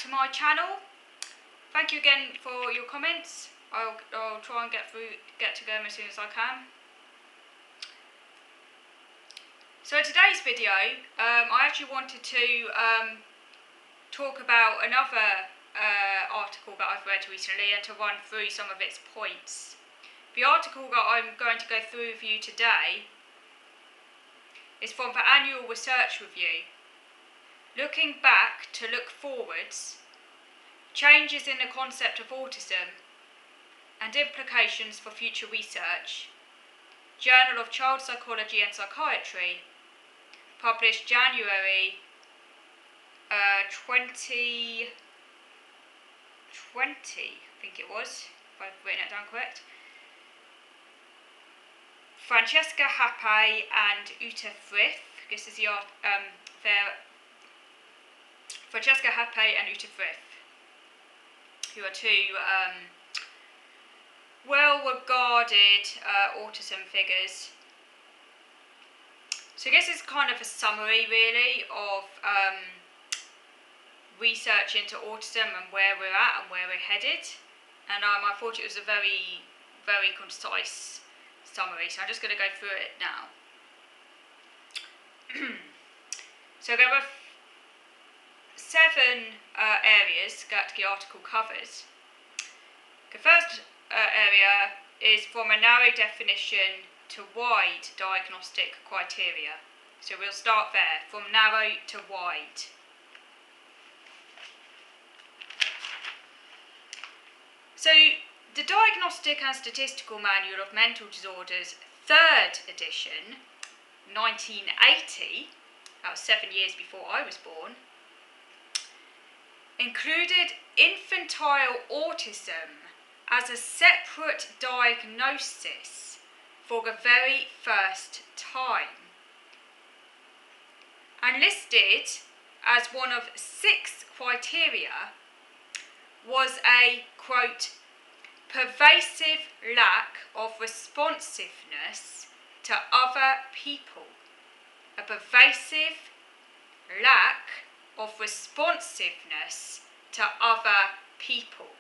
to my channel. Thank you again for your comments. I'll try and get to them as soon as I can. So in today's video, I actually wanted to talk about another article that I've read recently and to run through some of its points. The article that I'm going to go through with you today is from the annual research review. Looking back to look forwards, changes in the concept of autism and implications for future research. Journal of Child Psychology and Psychiatry, published January 2020, I think it was, if I've written it down correct. Francesca Happe and Uta Frith. This is Francesca Happe and Uta Frith, who are two well-regarded autism figures. So this is kind of a summary, really, of research into autism and where we're at and where we're headed. And I thought it was a very, very concise summary, so I'm just going to go through it now. So there are 7 areas that the article covers. The first area is from a narrow definition to wide diagnostic criteria. So we'll start there, from narrow to wide. So the Diagnostic and Statistical Manual of Mental Disorders, 3rd edition, 1980, that was 7 years before I was born, included infantile autism as a separate diagnosis for the very first time, and listed as one of 6 criteria was a, quote, pervasive lack of responsiveness to other people. A pervasive lack of responsiveness to other people.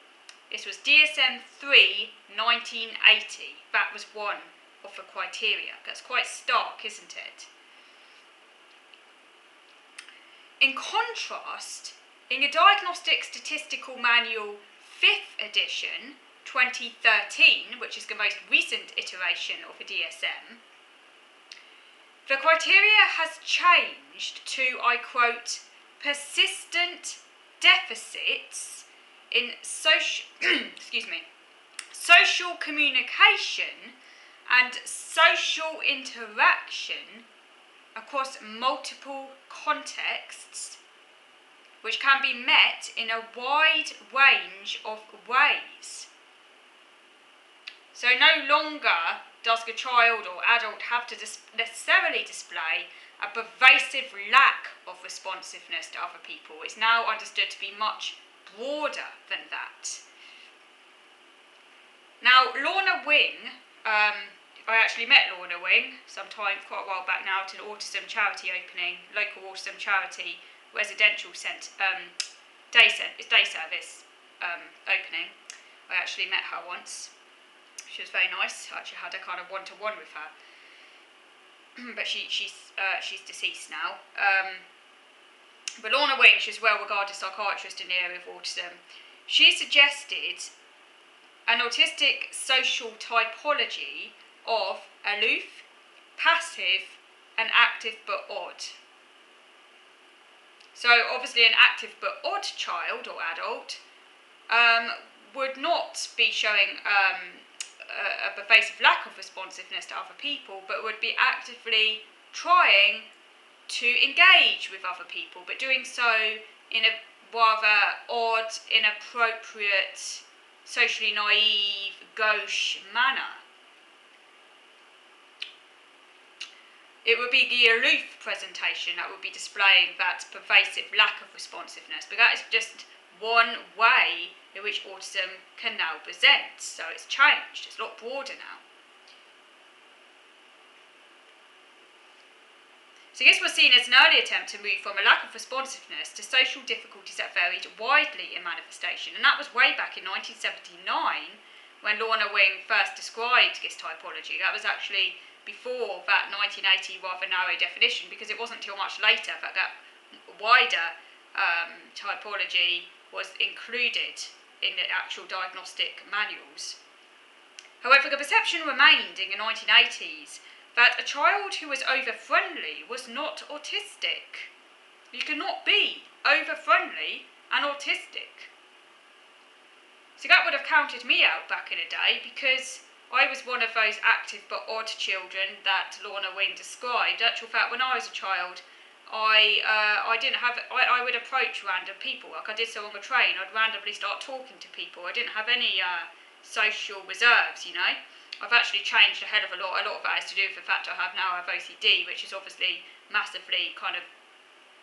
This was DSM-3, 1980. That was one of the criteria. That's quite stark, isn't it? In contrast, in the Diagnostic Statistical Manual 5th edition, 2013, which is the most recent iteration of the DSM, the criteria has changed to, I quote, persistent deficits in social communication and social interaction across multiple contexts, which can be met in a wide range of ways. So no longer does the child or adult have to necessarily display a pervasive lack of responsiveness to other people. It's now understood to be much broader than that. Now, Lorna Wing, I actually met Lorna Wing quite a while back now, at an autism charity opening, local autism charity residential day service opening. I actually met her once. She was very nice. I actually had a kind of one-to-one with her, but she's deceased now. But Lorna Wing, she's a well-regarded psychiatrist in the area of autism. She suggested an autistic social typology of aloof, passive, and active but odd. So obviously an active but odd child or adult would not be showing a pervasive lack of responsiveness to other people, but would be actively trying to engage with other people, but doing so in a rather odd, inappropriate, socially naive, gauche manner. It would be the aloof presentation that would be displaying that pervasive lack of responsiveness, but that is just one way in which autism can now present. So it's changed, it's a lot broader now. So this was seen as an early attempt to move from a lack of responsiveness to social difficulties that varied widely in manifestation. And that was way back in 1979 when Lorna Wing first described this typology. That was actually before that 1980 rather narrow definition, because it wasn't until much later that that wider typology was included in the actual diagnostic manuals. However, the perception remained in the 1980s that a child who was over-friendly was not autistic. You cannot be over-friendly and autistic. So that would have counted me out back in the day, because I was one of those active but odd children that Lorna Wing described. In actual fact, when I was a child, I would approach random people. Like I did so on the train, I'd randomly start talking to people. I didn't have any social reserves, you know. I've actually changed a hell of a lot. A lot of that is to do with the fact I now have OCD, which has obviously massively kind of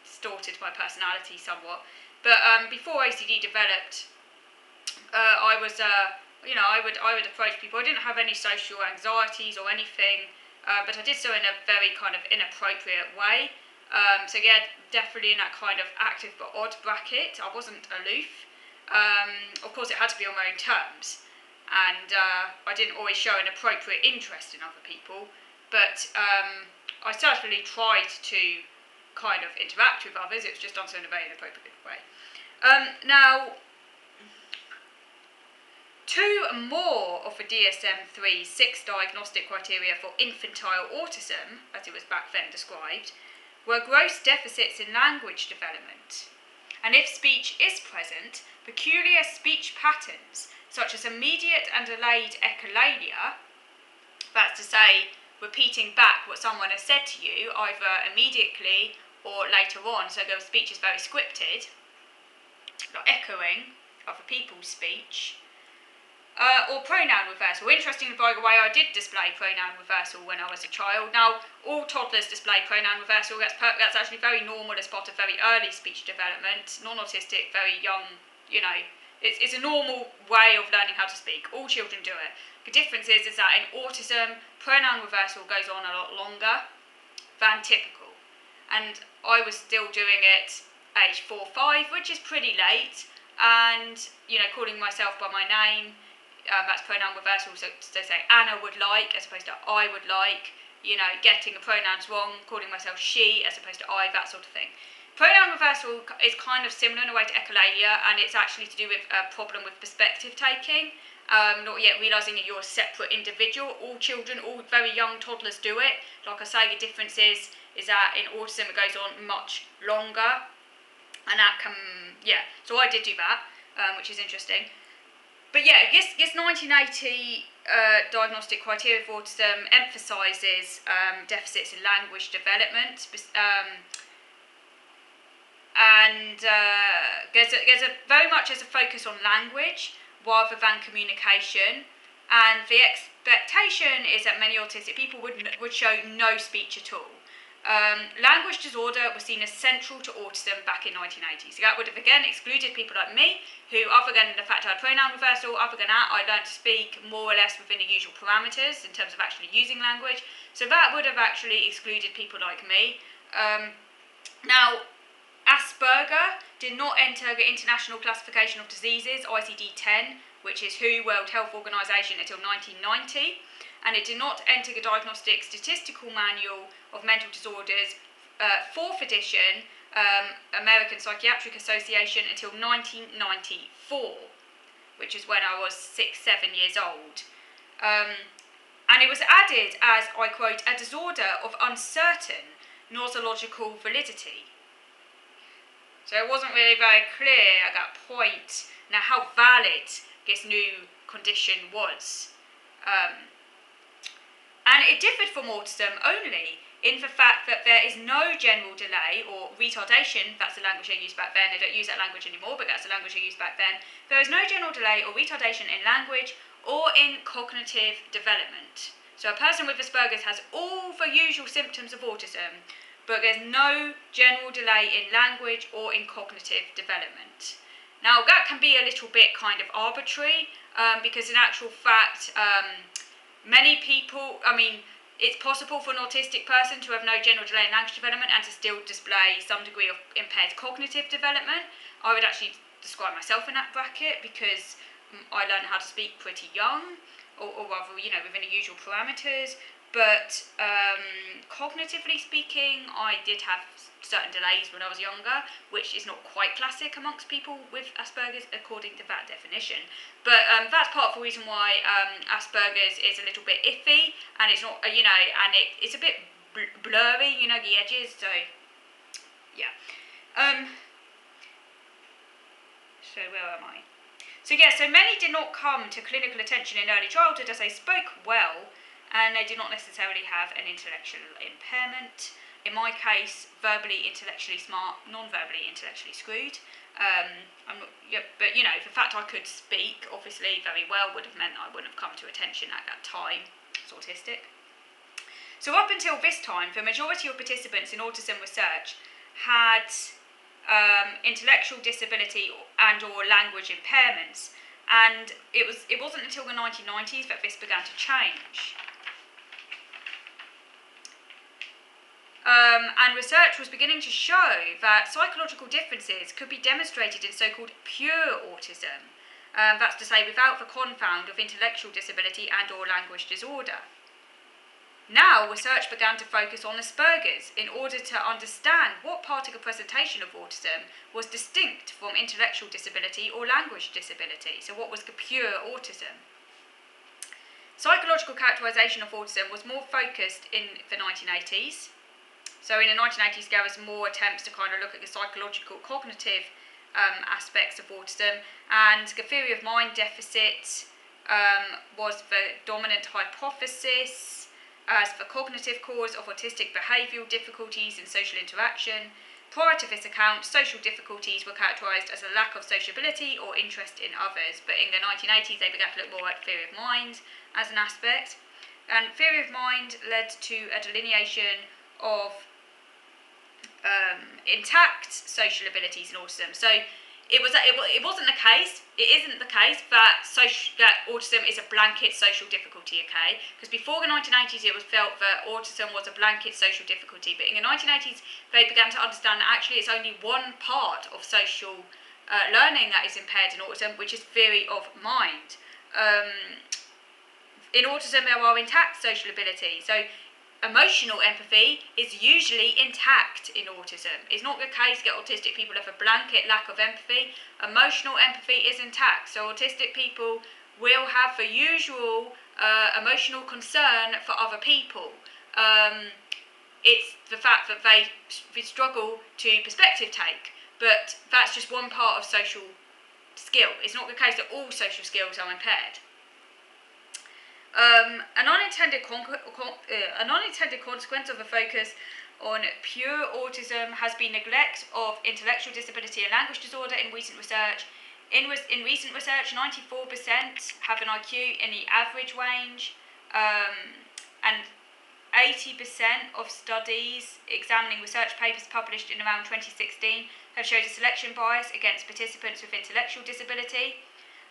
distorted my personality somewhat. But before OCD developed, I was, I would approach people. I didn't have any social anxieties or anything, but I did so in a very kind of inappropriate way. So yeah, definitely in that kind of active but odd bracket. I wasn't aloof. Of course, it had to be on my own terms. And I didn't always show an appropriate interest in other people, but I certainly tried to kind of interact with others. It was just done so in a very inappropriate way. Now, two more of the DSM-3 6 diagnostic criteria for infantile autism, as it was back then described, were gross deficits in language development, and if speech is present, peculiar speech patterns, such as immediate and delayed echolalia, that's to say, repeating back what someone has said to you, either immediately or later on, so the speech is very scripted, like echoing other people's speech, or pronoun reversal. Interestingly, by the way, I did display pronoun reversal when I was a child. Now, all toddlers display pronoun reversal. That's actually very normal as part of very early speech development. Non-autistic, very young, you know, it's a normal way of learning how to speak. All children do it. The difference is that in autism, pronoun reversal goes on a lot longer than typical. And I was still doing it age 4 or 5, which is pretty late. And, you know, calling myself by my name, that's pronoun reversal. So say Anna would like as opposed to I would like. You know, getting the pronouns wrong, calling myself she as opposed to I, that sort of thing. Pronoun reversal is kind of similar in a way to echolalia, and it's actually to do with a problem with perspective taking, not yet realising that you're a separate individual. All children, all very young toddlers do it. Like I say, the difference is that in autism it goes on much longer, and that can, yeah, so I did do that, which is interesting. But yeah, this 1980 diagnostic criteria for autism emphasises deficits in language development, and there's a very much as a focus on language rather than communication, and the expectation is that many autistic people would show no speech at all. Language disorder was seen as central to autism back in 1980. So that would have again excluded people like me, who, other than the fact I had pronoun reversal, other than that, I learned to speak more or less within the usual parameters in terms of actually using language. So that would have actually excluded people like me. Now, Asperger did not enter the International Classification of Diseases, ICD-10, which is WHO, World Health Organization, until 1990. And it did not enter the Diagnostic Statistical Manual of Mental Disorders, 4th edition, American Psychiatric Association, until 1994, which is when I was 6-7 years old. And it was added as, I quote, a disorder of uncertain nosological validity. So it wasn't really very clear at that point now how valid this new condition was. And it differed from autism only in the fact that there is no general delay or retardation, that's the language I used back then, I don't use that language anymore, but that's the language I used back then. There is no general delay or retardation in language or in cognitive development. So a person with Asperger's has all the usual symptoms of autism, but there's no general delay in language or in cognitive development. Now that can be a little bit kind of arbitrary, because in actual fact, many people, it's possible for an autistic person to have no general delay in language development and to still display some degree of impaired cognitive development. I would actually describe myself in that bracket because I learned how to speak pretty young, or rather, within the usual parameters. But cognitively speaking, I did have certain delays when I was younger, which is not quite classic amongst people with Asperger's according to that definition. But that's part of the reason why Asperger's is a little bit iffy, and it's not, and it's a bit blurry, the edges. So yeah. So where am I? So many did not come to clinical attention in early childhood as they spoke well, and they did not necessarily have an intellectual impairment. In my case, verbally intellectually smart, non-verbally intellectually screwed. But the fact I could speak, obviously, very well would have meant I wouldn't have come to attention at that time as autistic. So up until this time, the majority of participants in autism research had intellectual disability and or language impairments, and it wasn't until the 1990s that this began to change. And research was beginning to show that psychological differences could be demonstrated in so-called pure autism. That's to say, without the confound of intellectual disability and or language disorder. Now, research began to focus on Asperger's in order to understand what part of the presentation of autism was distinct from intellectual disability or language disability. So what was the pure autism? Psychological characterization of autism was more focused in the 1980s. So in the 1980s, there was more attempts to kind of look at the psychological, cognitive aspects of autism, and the theory of mind deficit was the dominant hypothesis as the cognitive cause of autistic behavioural difficulties in social interaction. Prior to this account, social difficulties were characterised as a lack of sociability or interest in others, but in the 1980s they began to look more at theory of mind as an aspect, and theory of mind led to a delineation of intact social abilities in autism. So it wasn't the case. It isn't the case that autism is a blanket social difficulty. Okay, because before the 1980s, it was felt that autism was a blanket social difficulty. But in the 1980s, they began to understand that actually it's only one part of social learning that is impaired in autism, which is theory of mind. In autism, there are intact social abilities. So emotional empathy is usually intact in autism. It's not the case that autistic people have a blanket lack of empathy. Emotional empathy is intact. So autistic people will have the usual emotional concern for other people. It's the fact that they struggle to perspective take, but that's just one part of social skill. It's not the case that all social skills are impaired. An unintended consequence of a focus on pure autism has been neglect of intellectual disability and language disorder in recent research. In recent research, 94% have an IQ in the average range, and 80% of studies examining research papers published in around 2016 have showed a selection bias against participants with intellectual disability.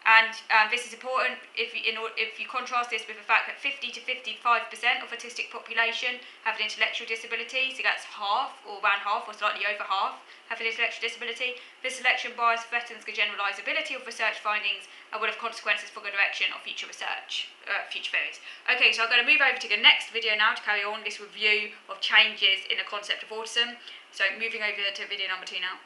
And this is important if you contrast this with the fact that 50 to 55% of autistic population have an intellectual disability, so that's half, or around half, or slightly over half, have an intellectual disability. This selection bias threatens the generalisability of research findings and will have consequences for the direction of future research, future theories. Okay, so I'm going to move over to the next video now to carry on this review of changes in the concept of autism. So moving over to video number 2 now.